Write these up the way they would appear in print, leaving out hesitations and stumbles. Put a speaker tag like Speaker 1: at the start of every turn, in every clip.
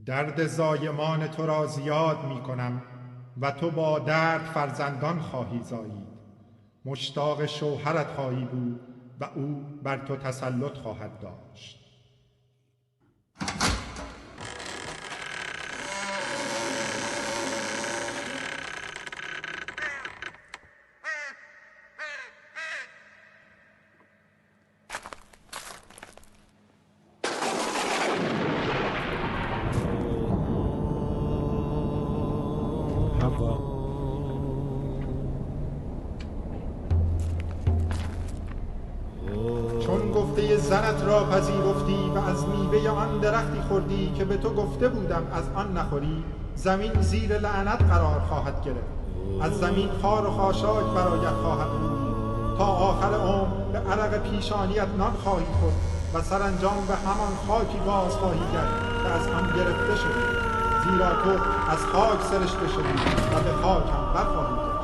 Speaker 1: درد زایمان تو را زیاد می کنم و تو با درد فرزندان خواهی زایید. مشتاق شوهرت خواهی بود و او بر تو تسلط خواهد داشت. چون گفته زنت را پذیرفتی و از میوه آن درختی خوردی که به تو گفته بودم از آن نخوری، زمین زیر لعنت قرار خواهد گرفت. از زمین خار و خاشاک برایت خواهد بود تا آخر عمر به عرق پیشانیت نان خواهی خورد و سرانجام به همان خاکی باز خواهی کرد که از آن گرفته شدی، زیرا تو از خاک سرشته شدی و به خاک هم برخواهی گشت.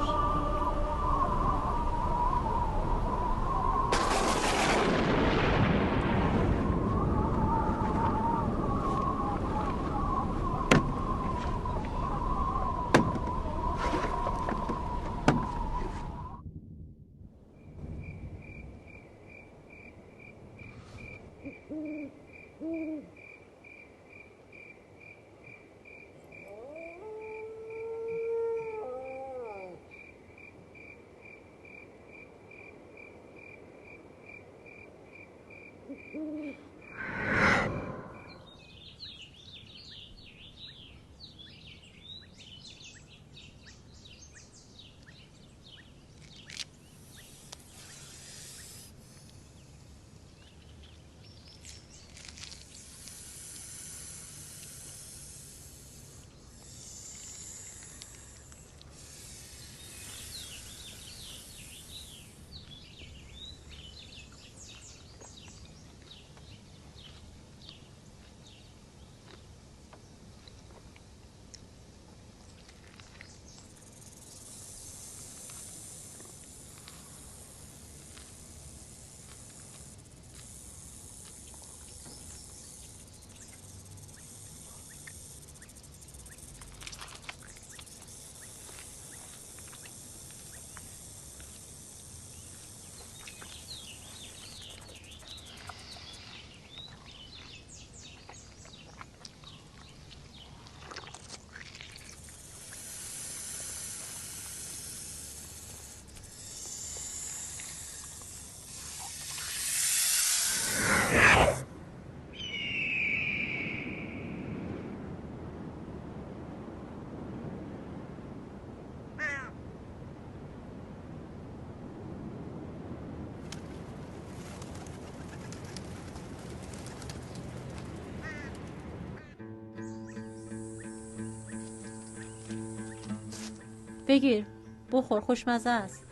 Speaker 2: بگیر بخور، خوشمزه است.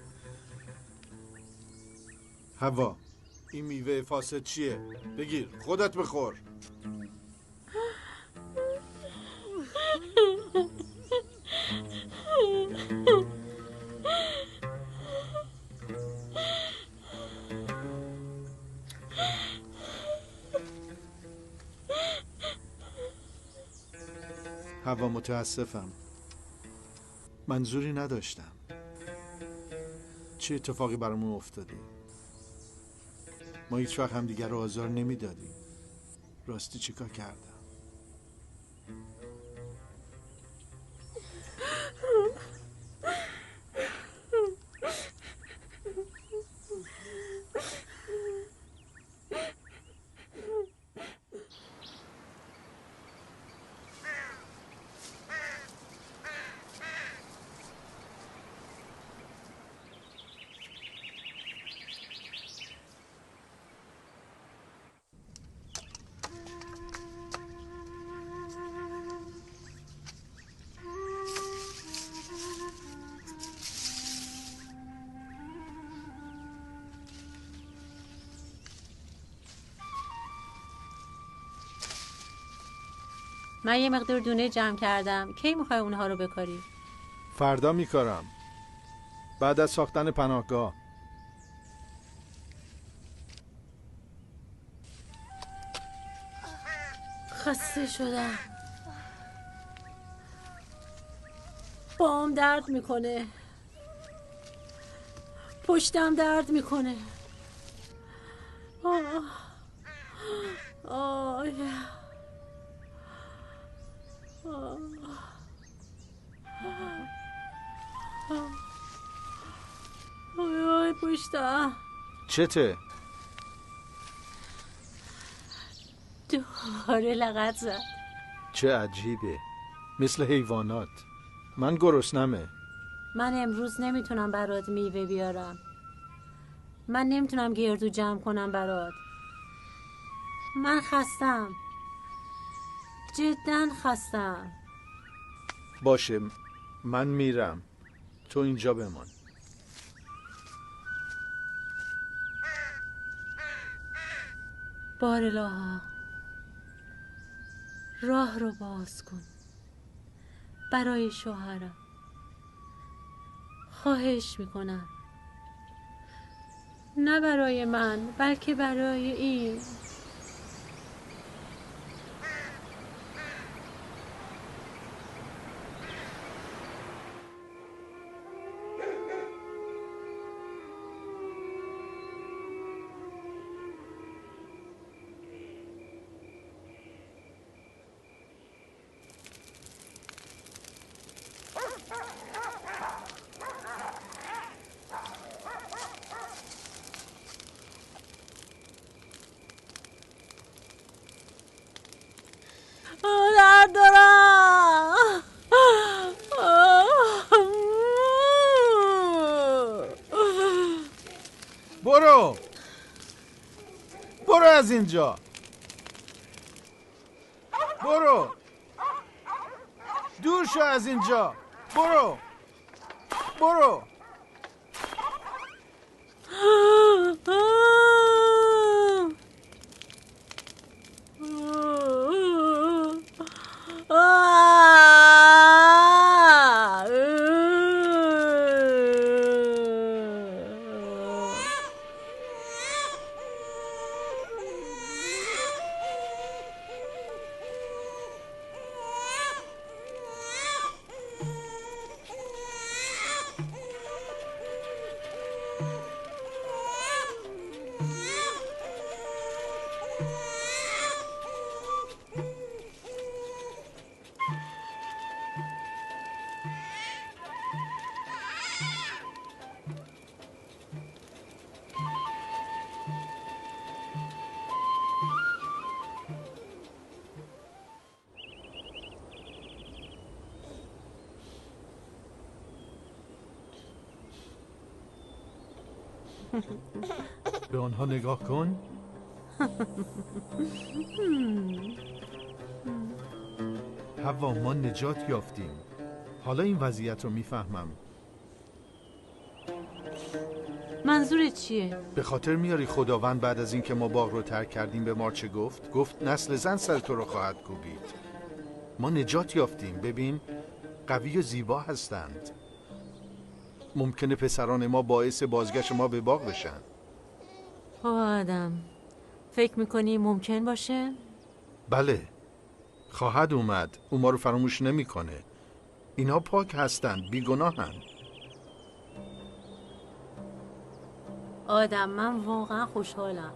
Speaker 3: حوا، این میوه فاسد چیه؟ بگیر خودت بخور. حوا، متاسفم، منظوری نداشتم. چه اتفاقی برامون افتاده؟ ما هیچ وقت همدیگر رو آزار نمیدادیم. راستی چیکار کردم؟
Speaker 2: من یه مقدار دونه جمع کردم. کی میخوای اونها رو بکاری؟
Speaker 3: فردا میکارم، بعد از ساختن پناهگاه.
Speaker 2: خسته شدم. پام درد میکنه، پشتم درد میکنه. پشتم
Speaker 3: چته؟
Speaker 2: دوباره لغت زد.
Speaker 3: چه عجیبه، مثل حیوانات. من گرسنمه.
Speaker 2: من امروز نمیتونم برات میوه بیارم. من نمیتونم گردو جمع کنم برات. من خستم، جدا خستم.
Speaker 3: باشه، من میرم، تو اینجا بمان.
Speaker 2: بارالها، راه رو باز کن برای شوهرم. خواهش میکنم، نه برای من بلکه برای این. درد دارم.
Speaker 3: برو از اینجا، برو دور شو از اینجا، برو. به آنها نگاه کن. حوا، ما نجات یافتیم. حالا این وضعیت رو میفهمم.
Speaker 2: منظورت چیه؟
Speaker 3: به خاطر میاری خداوند بعد از اینکه ما باغ رو ترک کردیم به ما چه گفت؟ گفت نسل زن سر تو رو خواهد کوبید. ما نجات یافتیم. ببین، قوی و زیبا هستند. ممکنه پسران ما باعث بازگشت ما به باغ بشن.
Speaker 2: آدم، فکر میکنی ممکن باشه؟
Speaker 3: بله، خواهد اومد. او ما رو فراموش نمیکنه. اینها پاک هستند، بیگناهند.
Speaker 2: آدم، من واقعا خوشحالم.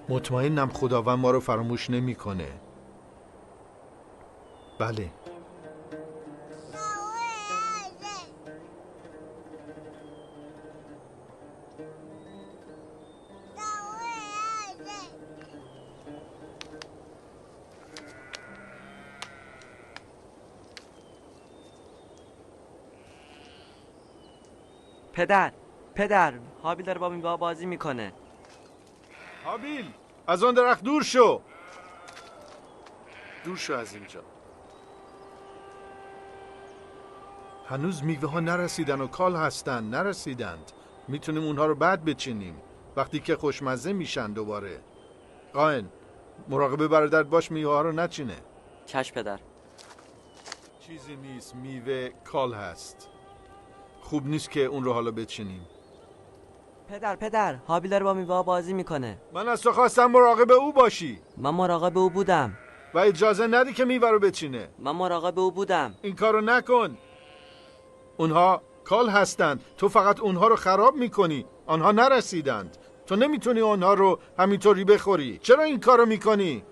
Speaker 3: مطمئنم خداوند ما رو فراموش نمیکنه. بله.
Speaker 4: پدر، هابیل داره با میوه بازی میکنه.
Speaker 3: هابیل، از آن درخت دور شو. دور شو از اینجا. هنوز میوه ها نرسیدن و کال هستن. نرسیدند. میتونیم اونها رو بعد بچینیم وقتی که خوشمزه میشن دوباره. قائن، مراقب برادرت باش میوه ها رو نچینه.
Speaker 4: چشم پدر.
Speaker 3: چیزی نیست، میوه کال هست. خوب نیست که اون رو حالا بچینیم.
Speaker 4: پدر، هابیل داره با میوه بازی میکنه.
Speaker 3: من از تو خواستم مراقب او باشی.
Speaker 4: من مراقب او بودم.
Speaker 3: و اجازه ندی که میوه رو بچینه.
Speaker 4: من مراقب او بودم.
Speaker 3: این کارو نکن. اونها کال هستند، تو فقط اونها رو خراب میکنی. آنها نرسیدند، تو نمیتونی اونها رو همینطوری بخوری. چرا این کارو میکنی؟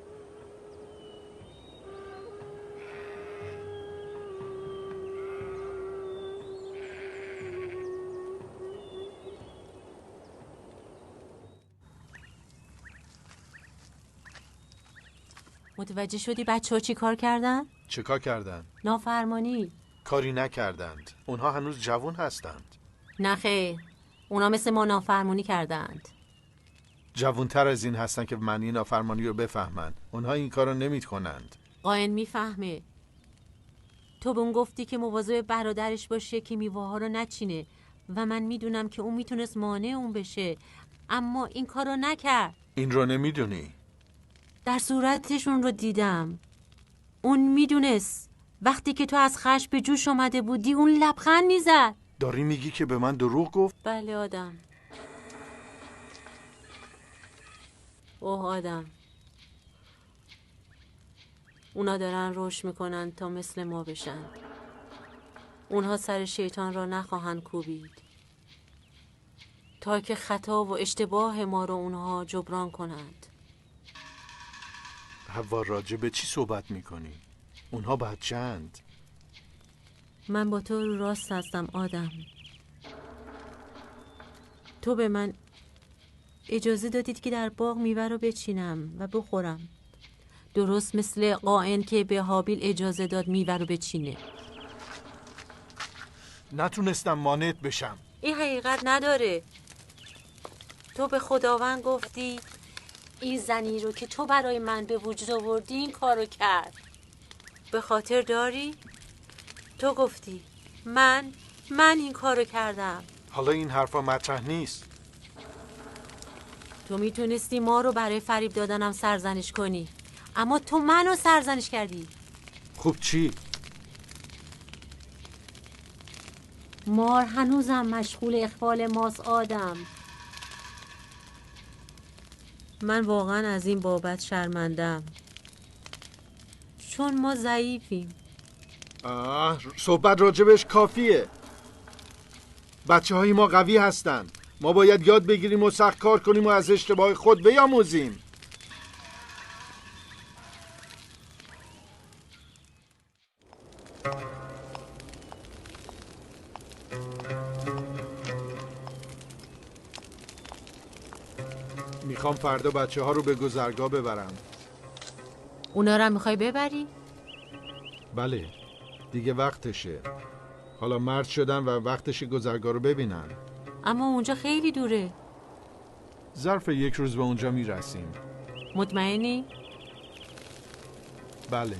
Speaker 2: متوجه شدی بچه ها چی کار کردن؟
Speaker 3: چه کار کردن؟
Speaker 2: نافرمانی.
Speaker 3: کاری نکردند. اونها هنوز جوان هستند.
Speaker 2: نه خیر، اونا مثل ما نافرمانی کردند.
Speaker 3: جوانتر از این هستن که معنی نافرمانی رو بفهمن. اونها این کارو نمی‌کنند.
Speaker 2: قائن میفهمه. تو به اون گفتی که مواظب برادرش باشه که میوه ها رو نچینه و من میدونم که اون میتونست مانع اون بشه، اما این کارو نکرد.
Speaker 3: این رو نمیدونی.
Speaker 2: در صورتشون رو دیدم. اون میدونست. وقتی که تو از خشم به جوش اومده بودی اون لبخند میزد.
Speaker 3: داری میگی که به من دروغ گفت؟
Speaker 2: بله آدم. اوه آدم. اونا دارن رشد میکنن تا مثل ما بشن. اونها سر شیطان را نخواهند کوبید تا که خطا و اشتباه ما رو اونها جبران کنند.
Speaker 3: حوا راجع به چی صحبت میکنی؟ اونها بچه‌اند.
Speaker 2: من با تو رو راست هستم آدم. تو به من اجازه دادید که در باغ میوه رو بچینم و بخورم، درست مثل قائن که به هابیل اجازه داد میوه رو بچینه.
Speaker 3: نتونستم مانعت بشم.
Speaker 2: این حقیقت نداره. تو به خداوند گفتی این زنی رو که تو برای من به وجود آوردی این کارو کرد. به خاطر داری؟ تو گفتی من این کارو کردم.
Speaker 3: حالا این حرفا مطرح نیست.
Speaker 2: تو میتونستی ما رو برای فریب دادنم سرزنش کنی، اما تو منو سرزنش کردی.
Speaker 3: خب چی؟
Speaker 2: مار هنوزم مشغول اخفال ماست آدم. من واقعا از این بابت شرمندم، چون ما ضعیفیم.
Speaker 3: صحبت راجبش کافیه. بچه های ما قوی هستن. ما باید یاد بگیریم و سخت کار کنیم و از اشتباه خود بیاموزیم. میخوام فردا بچه ها رو به گذرگاه ببرم.
Speaker 2: اونا رو میخوای ببری؟
Speaker 3: بله، دیگه وقتشه. حالا مرد شدن و وقتشه گذرگاه رو ببینن.
Speaker 2: اما اونجا خیلی دوره.
Speaker 3: ظرف 1 روز به اونجا میرسیم.
Speaker 2: مطمئنی؟
Speaker 3: بله.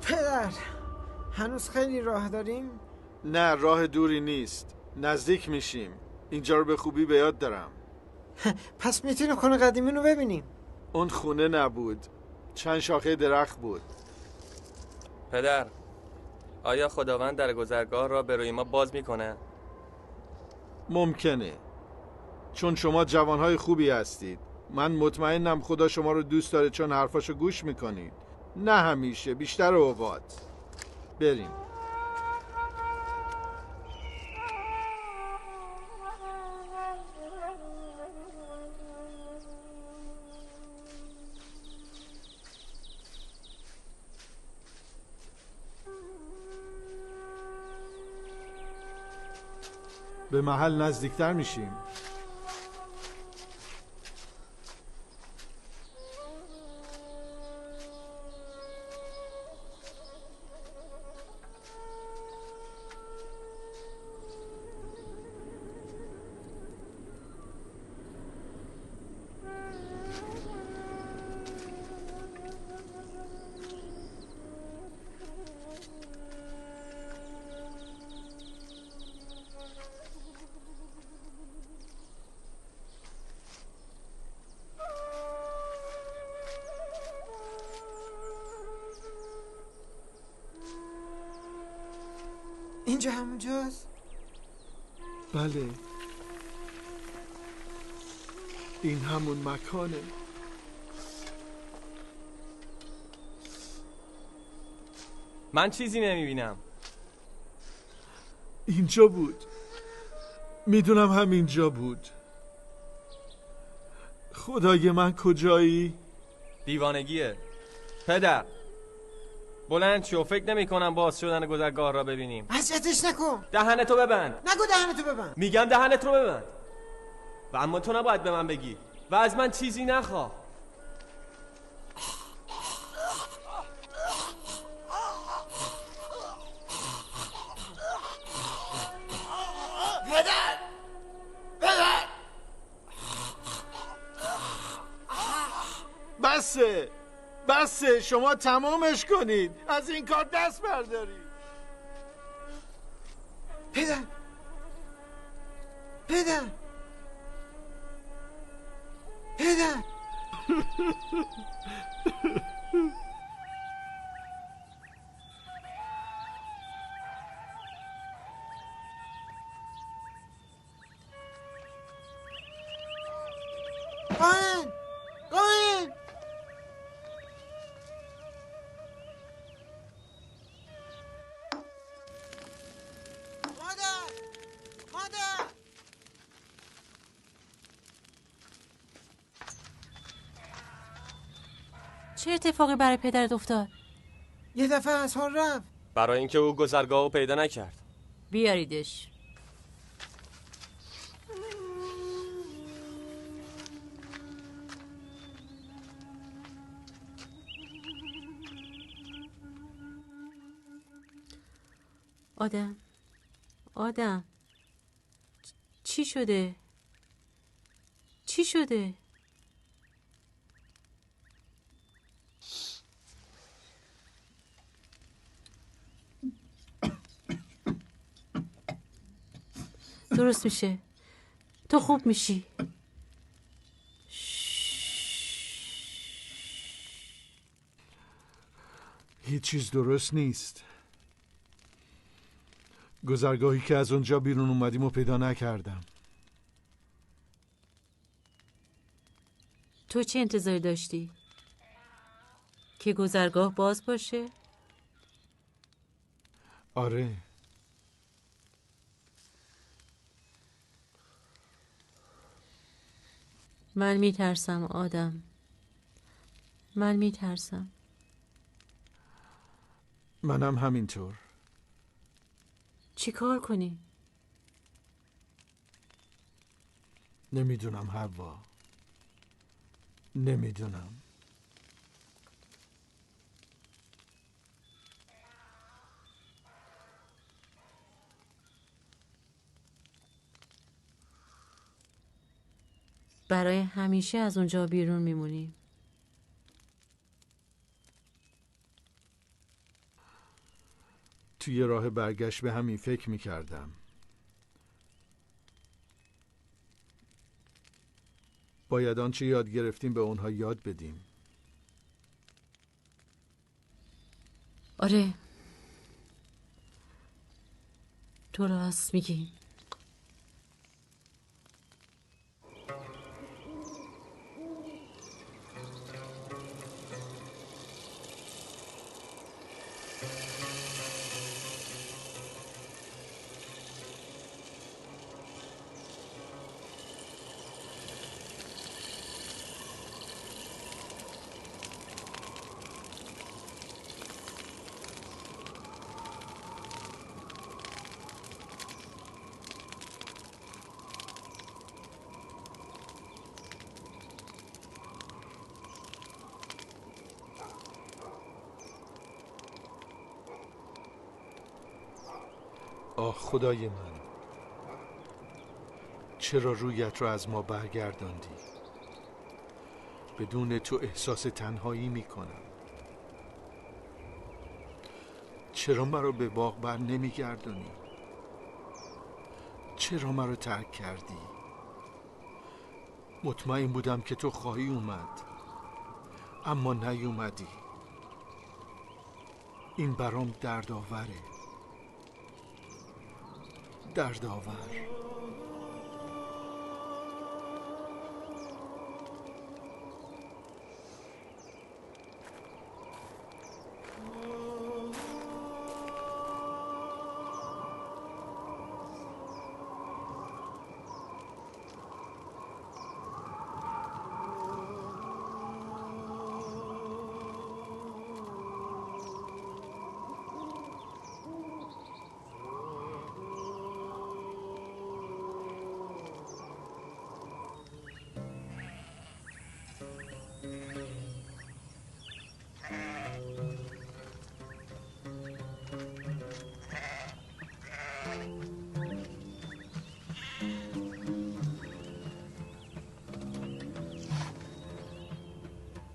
Speaker 5: پدر، هنوز خیلی راه داریم؟
Speaker 3: نه، راه دوری نیست. نزدیک میشیم. اینجا رو به خوبی به یاد دارم.
Speaker 5: پس میتونیم خونه قدیمی رو ببینیم.
Speaker 3: اون خونه نبود، چند شاخه درخت بود.
Speaker 6: پدر، آیا خداوند در گذرگاه را به روی ما باز میکنه؟
Speaker 3: ممکنه، چون شما جوانهای خوبی هستید. من مطمئنم خدا شما رو دوست داره چون حرفاشو گوش میکنید. نه همیشه، بیشتر اوقات. بریم. به محل نزدیکتر میشیم.
Speaker 5: اینجا همونجاست؟
Speaker 3: بله، این همون مکانه.
Speaker 6: من چیزی نمیبینم.
Speaker 3: اینجا بود. میدونم همینجا بود. خدای من کجایی؟
Speaker 6: دیوانگیه پدر. بلند شو، فکر نمی کنم باز شدن گذرگاه را ببینیم.
Speaker 5: اذیتش نکن.
Speaker 6: دهنتو ببند.
Speaker 5: نگو دهنتو ببند.
Speaker 6: میگم دهنت رو ببند. و اما تو نباید به من بگی و از من چیزی نخواه.
Speaker 3: بسه شما تمامش کنید. از این کار دست بردارید.
Speaker 5: پدر قائن مادر
Speaker 2: چه اتفاقی برای پدرت افتاد؟
Speaker 5: یه دفعه از حال رفت.
Speaker 6: برای اینکه او گذرگاه رو پیدا نکرد.
Speaker 2: بیاریدش. آدم چی شده؟ درست میشه، تو خوب میشی.
Speaker 3: هیچ چیز درست نیست. گذرگاهی که از اونجا بیرون اومدیم و پیدا نکردم.
Speaker 2: تو چه انتظاری داشتی؟ که گذرگاه باز باشه؟
Speaker 3: آره.
Speaker 2: من میترسم آدم. من میترسم.
Speaker 3: منم همینطور.
Speaker 2: چی کار کنی؟
Speaker 3: نمیدونم حوا. نمیدونم.
Speaker 2: برای همیشه از اونجا بیرون میمونیم.
Speaker 3: توی راه برگشت به همین فکر میکردم. باید آنچه یاد گرفتیم به اونها یاد بدیم.
Speaker 2: آره، تو راست میگی.
Speaker 3: آه خدای من، چرا رویت رو از ما برگرداندی؟ بدون تو احساس تنهایی میکنم. چرا مرا به باغ بر نمیگردانی؟ چرا مرا ترک کردی؟ مطمئن بودم که تو خواهی اومد، اما نیومدی. این برام دردآوره. دردآور.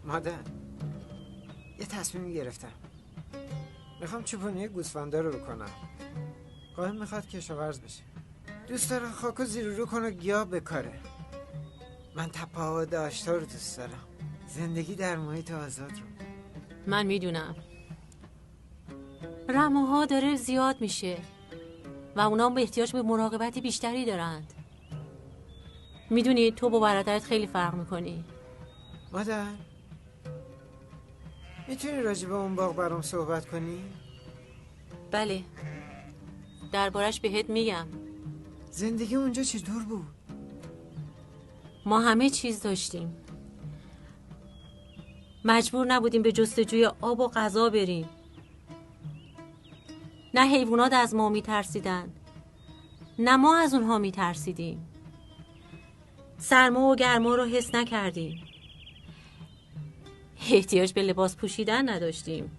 Speaker 5: مادر، یه تصمیم گرفتم. میخوام چوپونی گوسفندا رو بکنم. قائم میخواد کشاورز بشه. دوست داره خاکو زیر رو کنه، گیاه بکاره. من تپه‌ها و دشت‌ها رو دوست دارم. زندگی در محیط آزاد رو.
Speaker 2: من میدونم رموها داره زیاد میشه و اونا هم احتیاج به مراقبتی بیشتری دارند. میدونی تو با برادرت خیلی فرق میکنی.
Speaker 5: مادر، میتونی راجع به اون باغ برام صحبت کنی؟
Speaker 2: بله، دربارش بهت میگم.
Speaker 5: زندگی اونجا چطور بود؟
Speaker 2: ما همه چیز داشتیم. مجبور نبودیم به جستجوی آب و غذا بریم. نه حیوانات از ما میترسیدن، نه ما از اونها میترسیدیم. سرما و گرما رو حس نکردیم. احتیاج به لباس پوشیدن نداشتیم،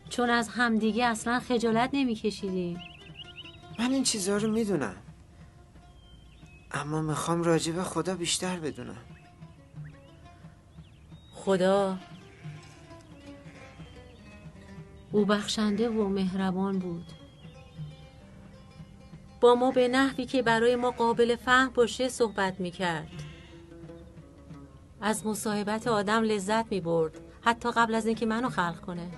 Speaker 2: چون از همدیگه اصلا خجالت نمیکشیدیم.
Speaker 5: من این چیزها رو میدونم، اما میخوام راجع به خدا بیشتر بدونم.
Speaker 2: خدا او بخشنده و مهربان بود. با ما به نحوی که برای ما قابل فهم باشه صحبت میکرد. از مصاحبت آدم لذت میبرد، حتی قبل از اینکه منو خلق کنه.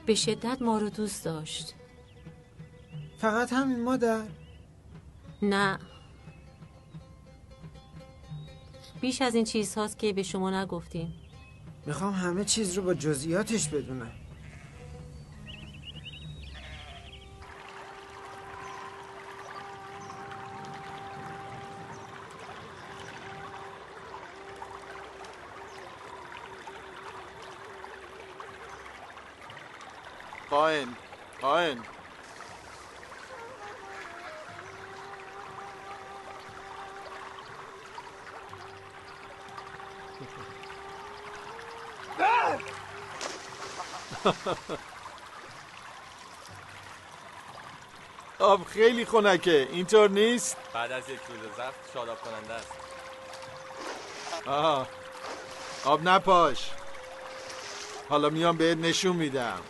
Speaker 2: به شدت ما رو دوست داشت.
Speaker 5: فقط همین مادر؟
Speaker 2: نه، بیش از این چیزهاست که به شما نگفتیم.
Speaker 5: میخوام همه چیز رو با جزئیاتش بدونم.
Speaker 3: قائن آب خیلی خنکه، اینطور نیست؟
Speaker 6: بعد از یک روز زفت شاداب کننده است.
Speaker 3: آها، آب نپاش. حالا میام بهت نشون میدم.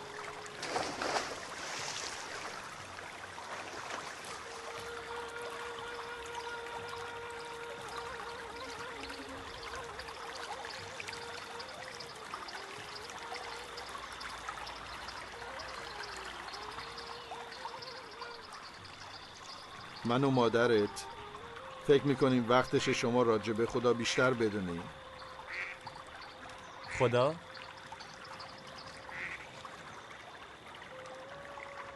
Speaker 3: من و مادرت فکر میکنیم وقتش شما راجع به خدا بیشتر بدونی.
Speaker 6: خدا؟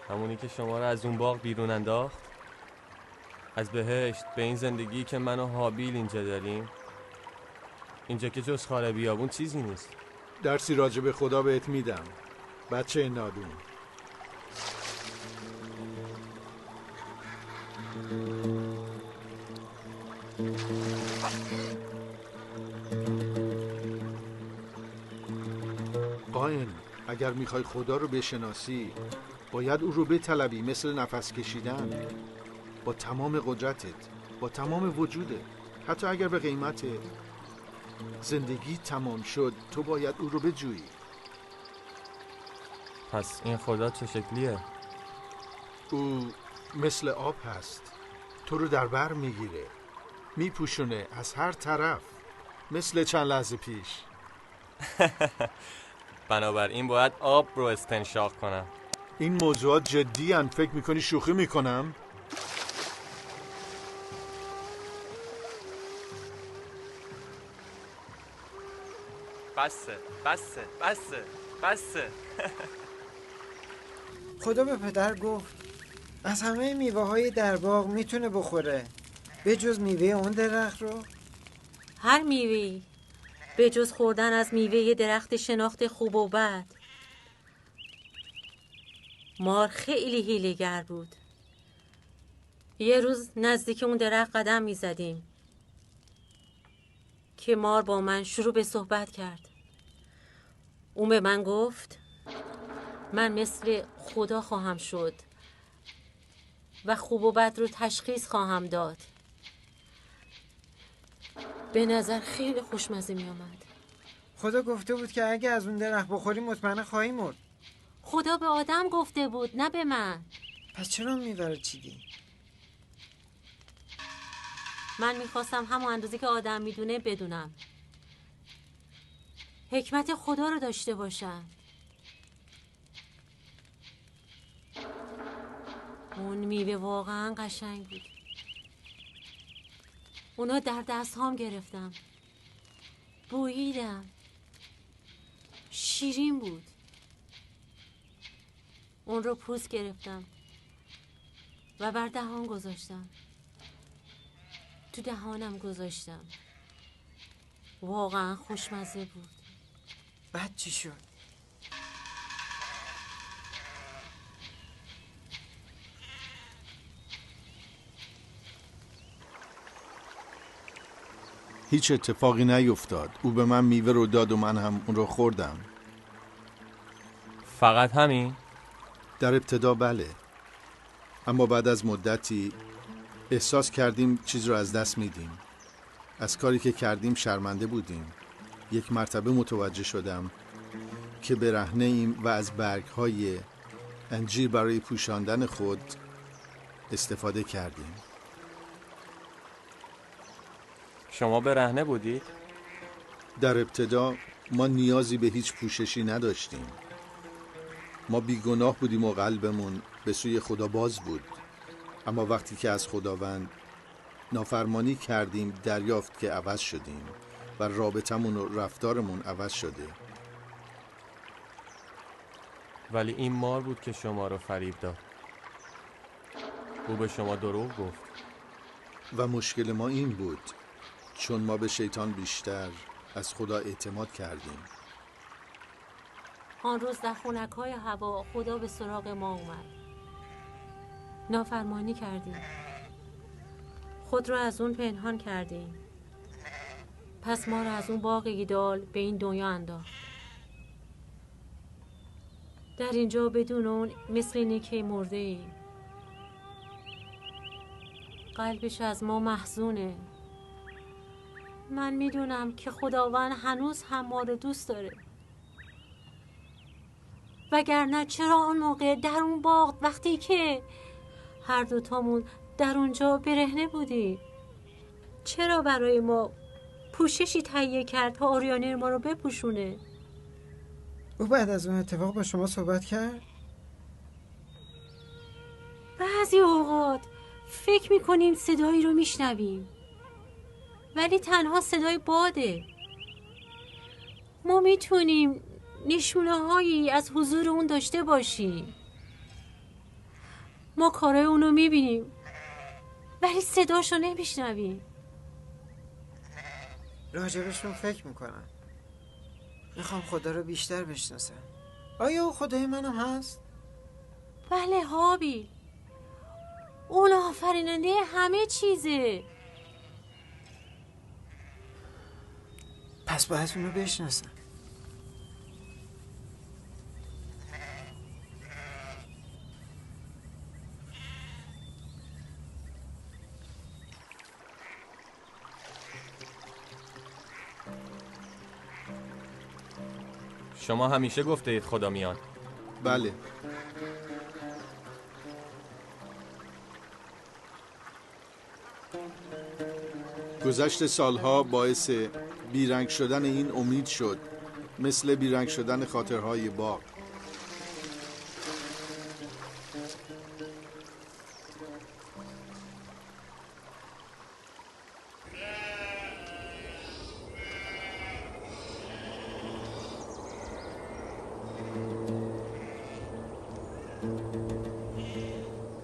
Speaker 6: همونی که شما رو از اون باغ بیرون انداخت؟ از بهشت به این زندگی که من و حابیل اینجا داریم؟ اینجا که جز خاره بیابون چیزی نیست.
Speaker 3: درسی راجع به خدا بهت میدم، بچه نادون. قائن، اگر میخوای خدا رو بشناسی باید او رو بطلبی، مثل نفس کشیدن، با تمام قدرتت، با تمام وجودت. حتی اگر به قیمت زندگی تمام شد تو باید او رو بجویی.
Speaker 6: پس این خدا چه شکلیه؟
Speaker 3: او مثل آب هست، تو رو در بر میگیره، میپوشونه از هر طرف، مثل چند لحظه پیش.
Speaker 6: بنابراین باید آب رو استنشاق کنم.
Speaker 3: این موضوعات جدی هن. فکر میکنی شوخی میکنم؟
Speaker 6: بسه.
Speaker 5: خدا به پدر گفت از همه میوه های در باغ میتونه بخوره به جز میوه اون درخت رو.
Speaker 2: هر میوه‌ای به جز خوردن از میوه درخت شناخت خوب و بد. مار خیلی حیله‌گر بود. یه روز نزدیک اون درخت قدم میزدیم که مار با من شروع به صحبت کرد. اون به من گفت من مثل خدا خواهم شد و خوب و بد رو تشخیص خواهم داد. به نظر خیلی خوشمزه می آمد.
Speaker 5: خدا گفته بود که اگه از اون درخت بخوری مطمئن خواهی مرد.
Speaker 2: خدا به آدم گفته بود نه به من.
Speaker 5: پس چرا میوه رو چیدی؟
Speaker 2: من میخواستم همون اندازه که آدم میدونه بدونم. حکمت خدا رو داشته باشم. اون میوه واقعا قشنگ بود. اونا در دست هام گرفتم. بوییدم. شیرین بود. اون رو پوست گرفتم و بر دهان گذاشتم. تو دهانم گذاشتم. واقعا خوشمزه بود.
Speaker 5: بعد چی شد؟
Speaker 3: هیچ اتفاقی نیفتاد. او به من میوه رو داد و من هم اون رو خوردم.
Speaker 6: فقط همین؟
Speaker 3: در ابتدا بله، اما بعد از مدتی احساس کردیم چیز رو از دست میدیم. از کاری که کردیم شرمنده بودیم. یک مرتبه متوجه شدم که برهنه ایم و از برگ‌های انجیر برای پوشاندن خود استفاده کردیم.
Speaker 6: شما برهنه بودید؟
Speaker 3: در ابتدا ما نیازی به هیچ پوششی نداشتیم. ما بیگناه بودیم و قلبمون به سوی خدا باز بود. اما وقتی که از خداوند نافرمانی کردیم دریافت که عوض شدیم و رابطمون و رفتارمون عوض شده.
Speaker 6: ولی این مار بود که شما رو فریب داد. او به شما دروغ گفت.
Speaker 3: و مشکل ما این بود، چون ما به شیطان بیشتر از خدا اعتماد کردیم.
Speaker 2: آن روز در خونک‌های هوا خدا به سراغ ما اومد. نافرمانی کردیم. خود را از اون پنهان کردیم. پس ما را از اون باغ ایدال به این دنیا انداخت. در اینجا بدون اون مثل اینه که مرده ایم. قلبش از ما محزونه. من میدونم که خداوند هنوز هم ما رو دوست داره. وگرنه چرا اون موقع در اون باغ وقتی که هر دوتامون در اونجا برهنه بودیم، چرا برای ما پوششی تهیه کرد تا عریانی ما رو بپوشونه؟
Speaker 5: او بعد از اون اتفاق با شما صحبت کرد؟
Speaker 2: بعضی اوقات فکر میکنیم صدایی رو میشنویم، ولی تنها صدای باده. ما میتونیم نشونه هایی از حضور اون داشته باشیم. ما کارای اونو میبینیم ولی صداشو نمیشنویم.
Speaker 5: راجبشون فکر میکنم. میخوام خدا رو بیشتر بشناسم. آیا او خدای منم هست؟
Speaker 2: بله هابیل، اون آفریننده همه چیزه.
Speaker 5: پس باید اونو بشناسم.
Speaker 6: شما همیشه گفته اید خدا میاد.
Speaker 3: بله. گذشت سالها باعث بیرنگ شدن این امید شد، مثل بیرنگ شدن خاطرهای باغ.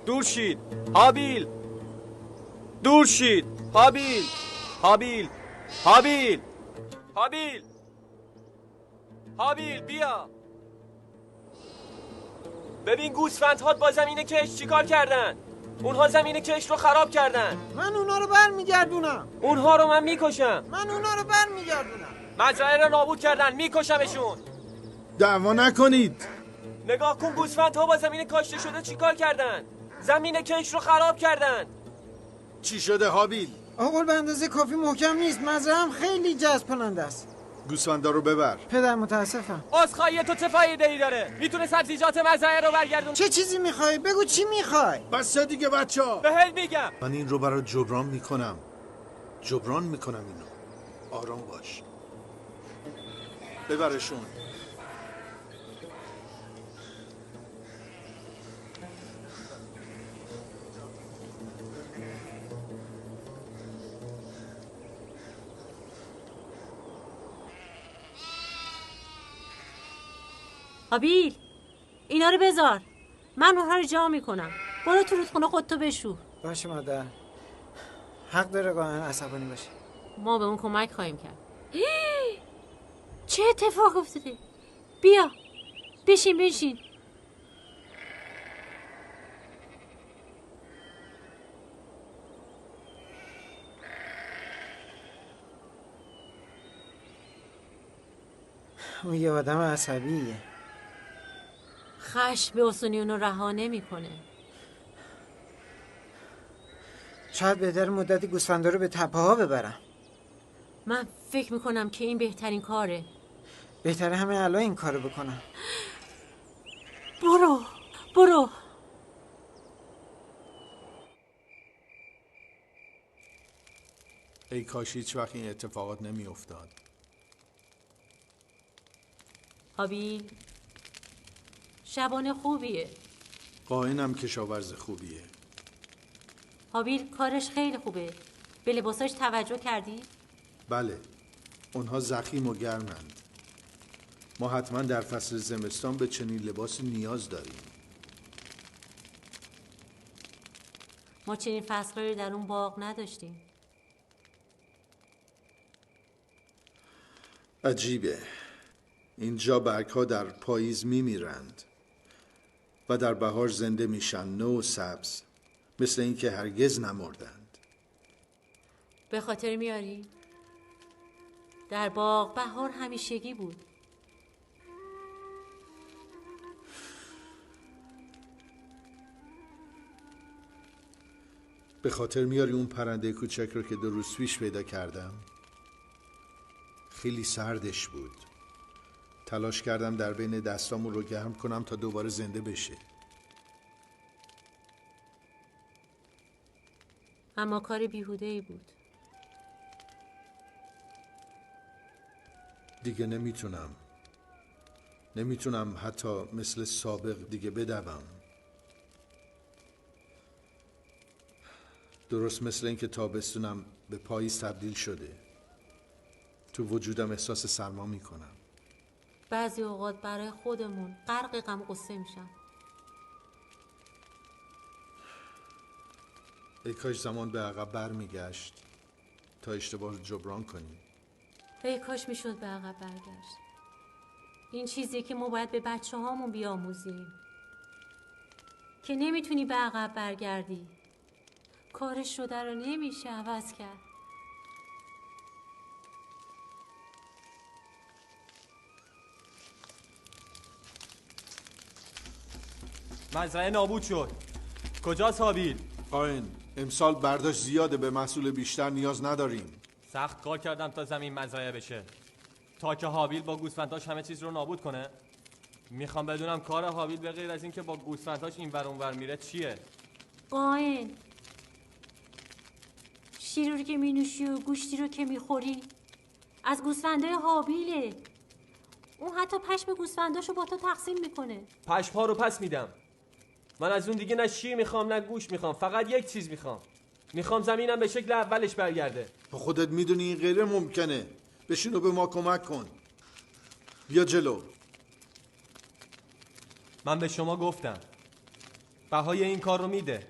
Speaker 6: دور شید. هابیل دور شید. هابیل هابیل هابیل هابیل هابیل بیا. ببین گوسفندهات با زمین کشت چیکار کردن. اونها زمین کشت رو خراب کردن.
Speaker 5: من اونا رو برمیگردونم.
Speaker 6: اونها رو من میکشم.
Speaker 5: من اونا رو برمیگردونم.
Speaker 6: مزرعه رو نابود کردن، میکشمشون.
Speaker 3: دعوا نکنید.
Speaker 6: نگاه کن گوسفندها با زمین کاشته شده چیکار کردن. زمین کشت رو خراب کردن.
Speaker 3: چی شده هابیل؟
Speaker 5: آقل به اندازه کافی محکم نیست. مزرعه‌ام خیلی جذب کننده است.
Speaker 3: گوسفندا رو ببر.
Speaker 5: پدر متاسفم.
Speaker 6: عذرخواهی تو چه فایده‌ای داره؟ میتونه سبزیجات مزرعه رو برگردون.
Speaker 5: چه چیزی میخوای؟ بگو چی میخوای؟
Speaker 3: بس دیگه بچه‌ها.
Speaker 6: بهت میگم.
Speaker 3: من این رو برای جبران میکنم اینو. آرام باش. ببرشون.
Speaker 2: هابیل اینا رو بذار، من اونها رو جا میکنم. برو تو رودخونه خودتو بشور.
Speaker 5: باشه مادر، حق داره قائن عصبانی باشه.
Speaker 2: ما به اون کمک خواهیم کرد. چه اتفاق افتاده؟ بیا بشین.
Speaker 5: اون یه آدم عصبیه.
Speaker 2: خشم به حسونی اونو رها نمیکنه.
Speaker 5: شاید بهتر مدتی گوسفندا رو به تپه ها ببرم.
Speaker 2: من فکر میکنم که این بهترین کاره.
Speaker 5: بهتره همه الان این کارو بکنم.
Speaker 2: برو.
Speaker 3: ای کاش هیچ وقت این اتفاقات نمی افتاد.
Speaker 2: هابیل شبانه خوبیه.
Speaker 3: قائنم کشاورز خوبیه.
Speaker 2: هابیل کارش خیلی خوبه. به لباساش توجه کردی؟
Speaker 3: بله، اونها ضخیم و گرمند. ما حتما در فصل زمستان به چنین لباسی نیاز داریم.
Speaker 2: ما چنین فصل‌هایی رو در اون باغ نداشتیم.
Speaker 3: عجیبه. اینجا برگ‌ها در پاییز میمیرند و در بهار زنده میشن، نو و سبز، مثل اینکه هرگز نمردند.
Speaker 2: به خاطر میاری؟ در باغ بهار همیشگی بود.
Speaker 3: به خاطر میاری اون پرنده کوچک رو که 2 روز پیش پیدا کردم؟ خیلی سردش بود. تلاش کردم در بین دستامون رو گرم کنم تا دوباره زنده بشه.
Speaker 2: اما کار بیهوده‌ای بود.
Speaker 3: دیگه نمیتونم حتی مثل سابق دیگه بدوم. درست مثل اینکه تابستونم به پاییز تبدیل شده. تو وجودم احساس سرما میکنم.
Speaker 2: بعضی اوقات برای خودمون غرق غم غصه میشم.
Speaker 3: ای کاش زمان به عقب برمیگشت تا اشتباه رو جبران کنیم.
Speaker 2: ای کاش میشد به عقب برگشت. این چیزیه که ما باید به بچه هامون بیاموزیم که نمیتونی به عقب برگردی. کارش شده رو نمیشه عوض کرد.
Speaker 6: مزرعه نابود شد. کجاست هابیل؟
Speaker 3: قائن، امسال برداشت زیاده، به محصول بیشتر نیاز نداریم.
Speaker 6: سخت کار کردم تا زمین مزرعه بشه، تا که هابیل با گوسفنداش همه چیز رو نابود کنه. میخوام بدونم کار هابیل به غیر از این که با گوسفنداش این ور اون ور میره چیه؟
Speaker 2: قائن، شیر رو که مینوشی و گوشتی رو که میخوری از گوسفندای هابیله. اون حتی پشم گوسفنداشو با تو تقسیم میکنه.
Speaker 6: پشم‌ها رو پس میدم. من از اون دیگه نه شیر میخوام نه گوشت میخوام، فقط یک چیز میخوام زمینم به شکل اولش برگرده.
Speaker 3: تو خودت میدونی این غیر ممکنه. بشین و به ما کمک کن. بیا جلو.
Speaker 6: من به شما گفتم بهای این کار رو میده.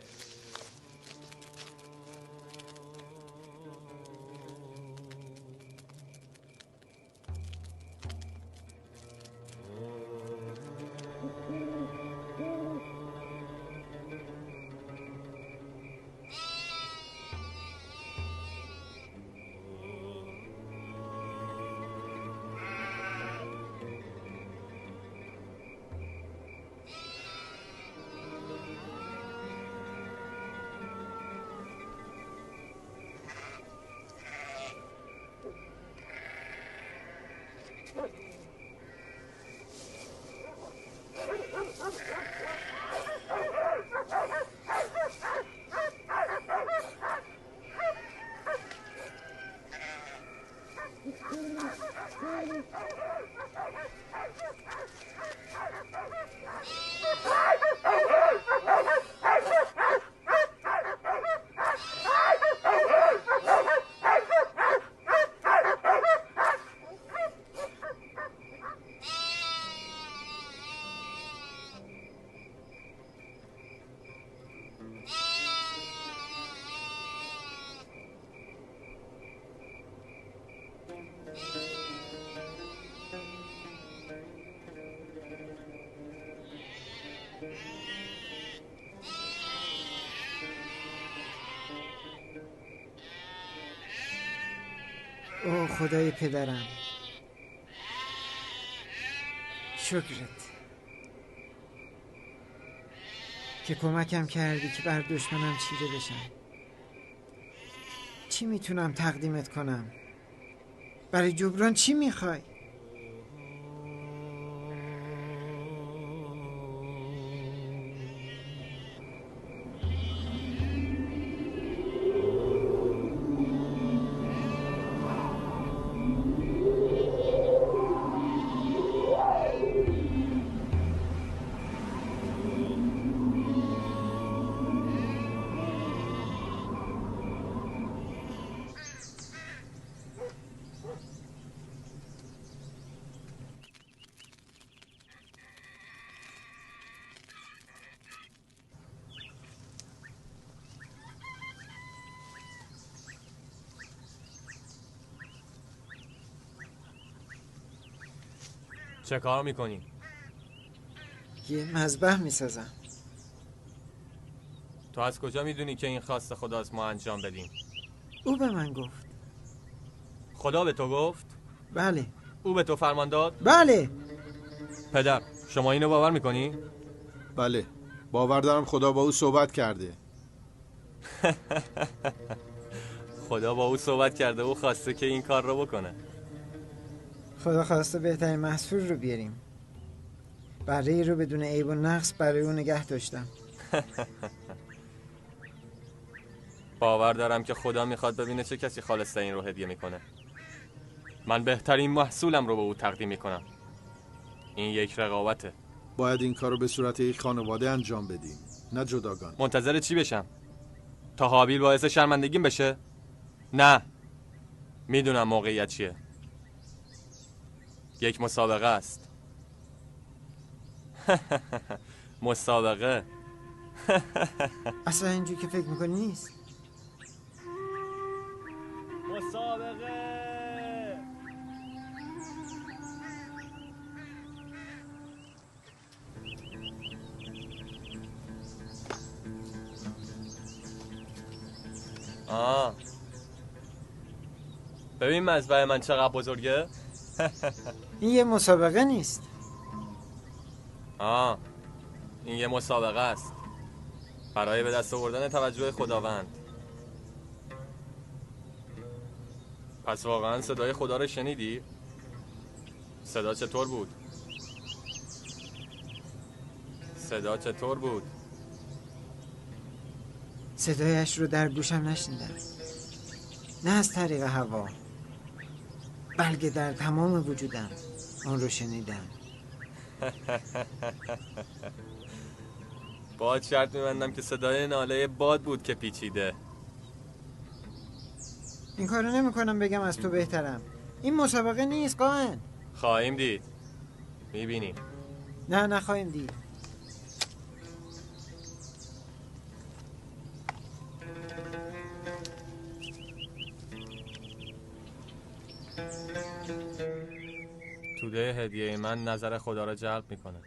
Speaker 5: اوه خدای پدرم، شکرت که کمکم کردی که بر دشمنم چیره بشم. چی میتونم تقدیمت کنم؟ برای جبران چی میخوای؟
Speaker 6: چه کار میکنی؟
Speaker 5: یه مذبح میسازم.
Speaker 6: تو از کجا میدونی که این خواست خداست ما انجام بدیم؟
Speaker 5: او به من گفت.
Speaker 6: خدا به تو گفت؟
Speaker 5: بله.
Speaker 6: او به تو فرمان داد؟
Speaker 5: بله.
Speaker 6: پدر، شما اینو باور میکنی؟
Speaker 3: بله، باور دارم خدا با او صحبت کرده.
Speaker 6: خدا با او صحبت کرده و خواسته که این کار رو بکنه.
Speaker 5: خدا خواسته بهترین محصول رو بیاریم. بره رو بدون عیب و نقص برای اون نگه داشتم.
Speaker 6: باور دارم که خدا میخواد ببینه چه کسی خالص این رو هدیه میکنه. من بهترین محصولم رو به او تقدیم میکنم. این یک رقابته.
Speaker 3: باید این کار رو به صورت یک خانواده انجام بدیم، نه جداگانه.
Speaker 6: منتظر چی بشم؟ تا هابیل باعث شرمندگیم بشه؟ نه، میدونم موقعیت چیه. یک مسابقه است. مسابقه.
Speaker 5: اصلا اینجور که فکر میکنی نیست.
Speaker 6: مسابقه. ببین مذبح من چقدر بزرگه.
Speaker 5: این یه مسابقه نیست.
Speaker 6: این یه مسابقه است برای به دست آوردن توجه خداوند. پس واقعا صدای خدا رو شنیدی؟ صدا چطور بود؟ صدا چطور بود؟
Speaker 5: صدایش رو در گوشم نشنیدم، نه از طریق هوا، بلکه در تمام وجودم آن رو شنیدم.
Speaker 6: باد شرط می‌بندم که صدای ناله باد بود که پیچیده.
Speaker 5: این کارو نمی‌کنم بگم از تو بهترم. این مسابقه نیست قائن.
Speaker 6: خواهیم دید. می‌بینیم.
Speaker 5: نه نخواهیم دید.
Speaker 6: بوده هدیه من نظر خدا را جلب میکنه.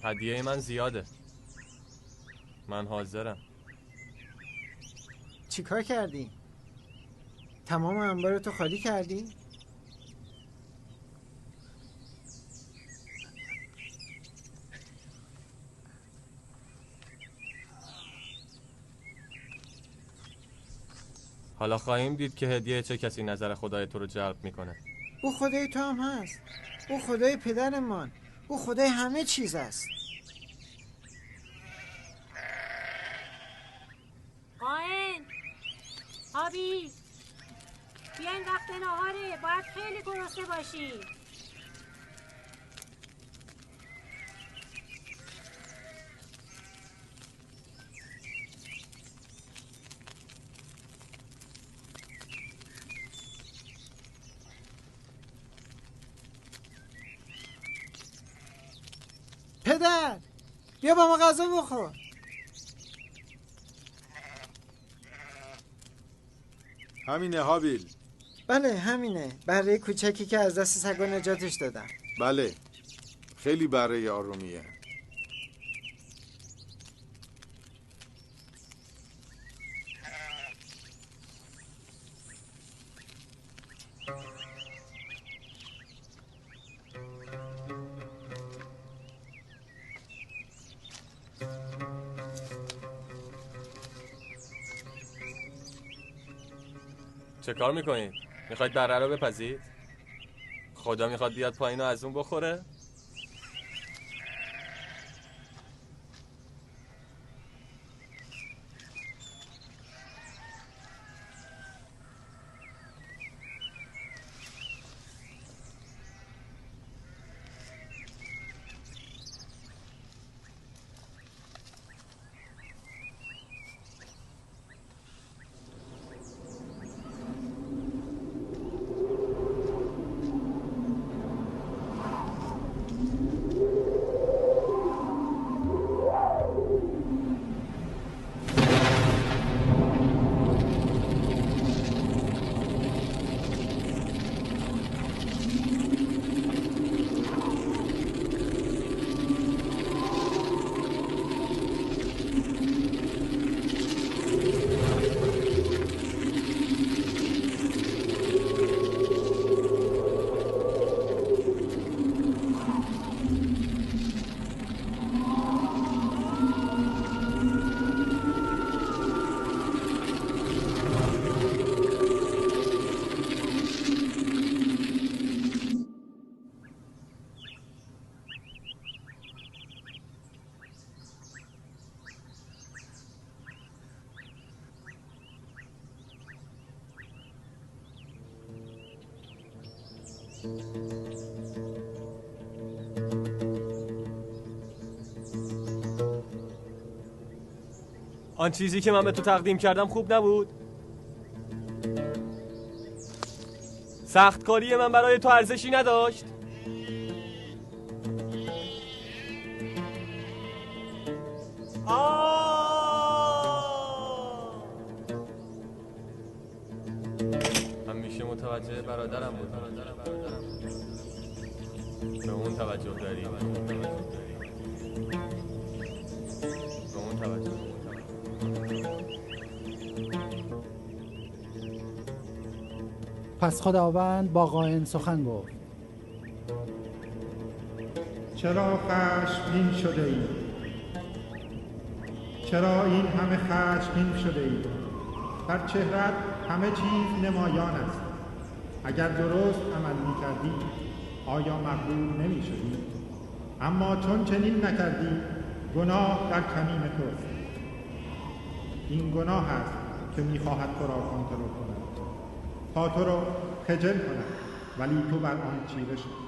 Speaker 6: هدیه من زیاده. من حاضرم.
Speaker 5: چیکار کردی؟ تمام انبارتو خالی کردی؟
Speaker 6: حالا خواهیم دید که هدیه چه کسی نظر خدای تو رو جلب میکنه.
Speaker 5: او خدای تو هم هست. او خدای پدرمان. او خدای همه چیز است.
Speaker 2: قائن، هابیل، بیاین وقت نهاره، باید خیلی گرسنه باشی.
Speaker 5: پدر بیا با ما غذا بخور.
Speaker 3: همینه هابیل.
Speaker 5: بله همینه، بره کوچکی که از دست سگا نجاتش دادم.
Speaker 3: بله خیلی بره آرومیه.
Speaker 6: چه کار میکنید؟ میخواید بره رو بپزید؟ خدا میخواد بیاد پایین و از اون بخوره؟ آن چیزی که من به تو تقدیم کردم خوب نبود؟ سختکاری من برای تو ارزشی نداشت؟ همیشه متوجه برادرم بود. به اون توجه داری؟ به اون توجه.
Speaker 7: پس خداوند با قائن سخن گفت.
Speaker 1: چرا خشمگین شده ای؟ چرا این همه خشمگین شده ای؟ بر چهرت همه چیز نمایان است. اگر درست عمل می کردی آیا مغرور نمی شدی؟ اما چون چنین نکردی گناه در کمین توست. این گناه است که میخواهد تو را کنترل کند تا تو را خجل کند، ولی تو بر آن چیره شد.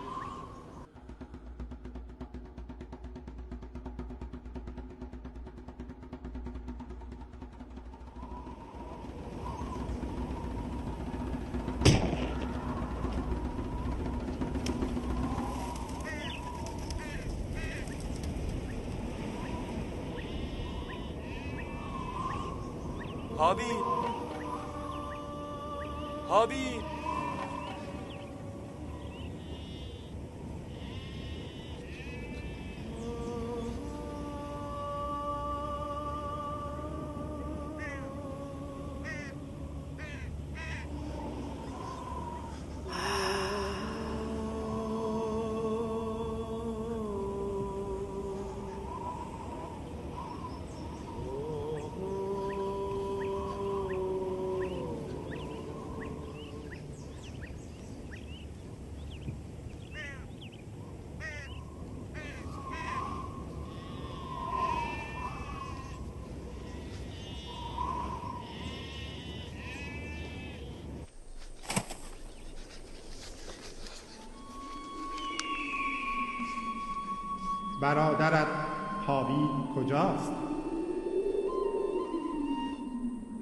Speaker 6: هابیل، هابیل،
Speaker 1: برادرت هابیل کجاست؟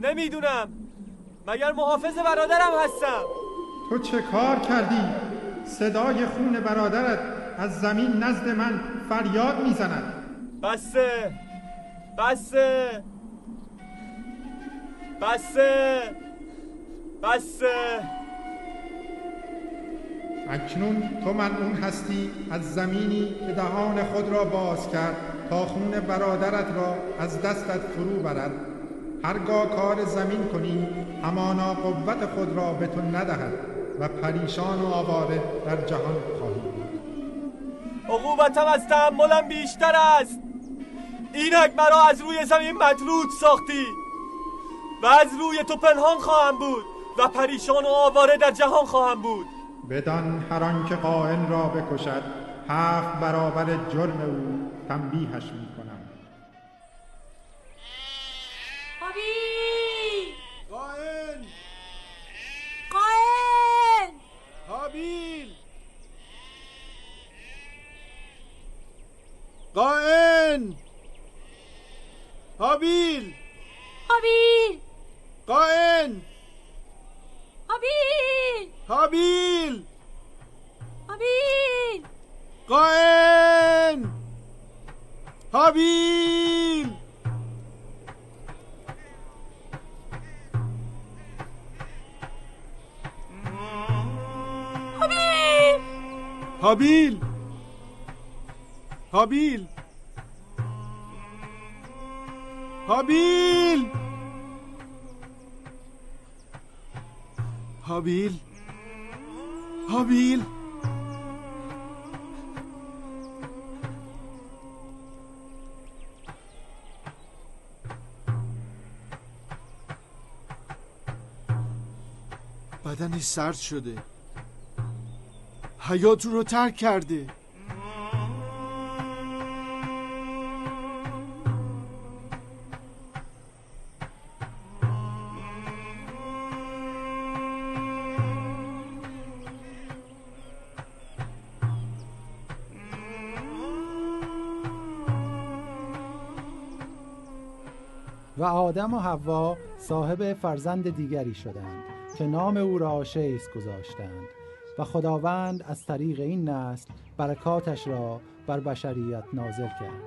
Speaker 6: نمیدونم. مگر محافظ برادرم هستم؟
Speaker 1: تو چه کار کردی؟ صدای خون برادرت از زمین نزد من فریاد میزند.
Speaker 6: بسه، بسه، بسه، بسه.
Speaker 1: اکنون تو ملعون هستی از زمینی که دهان خود را باز کرد تا خون برادرت را از دستت فرو برد. هرگاه کار زمین کنی همانا قوت خود را به تو ندهد و پریشان و آواره در جهان خواهی بود.
Speaker 6: عقوبتم از تحملم بیشتر است. اینک مرا از روی زمین مطرود ساختی و از روی تو پنهان خواهم بود و پریشان و آواره در جهان خواهم بود.
Speaker 1: بدان هر آن که قائل را بکشد 7 برابر جرم او تنبیهش میکنم.
Speaker 2: هابیل!
Speaker 6: قائل!
Speaker 2: قائل!
Speaker 6: هابیل! قائل! هابیل!
Speaker 2: هابیل!
Speaker 6: قائل!
Speaker 2: هابیل!
Speaker 6: هابیل!
Speaker 2: هابیل!
Speaker 6: قائل! هابیل!
Speaker 2: هابیل!
Speaker 6: هابیل! هابیل! هابیل! هابیل! بدنش سرد شده، حیات رو ترک کرده.
Speaker 7: و آدم و حوا صاحب فرزند دیگری شدند که نام او را شیث گذاشتند و خداوند از طریق این نسل برکاتش را بر بشریت نازل کرد.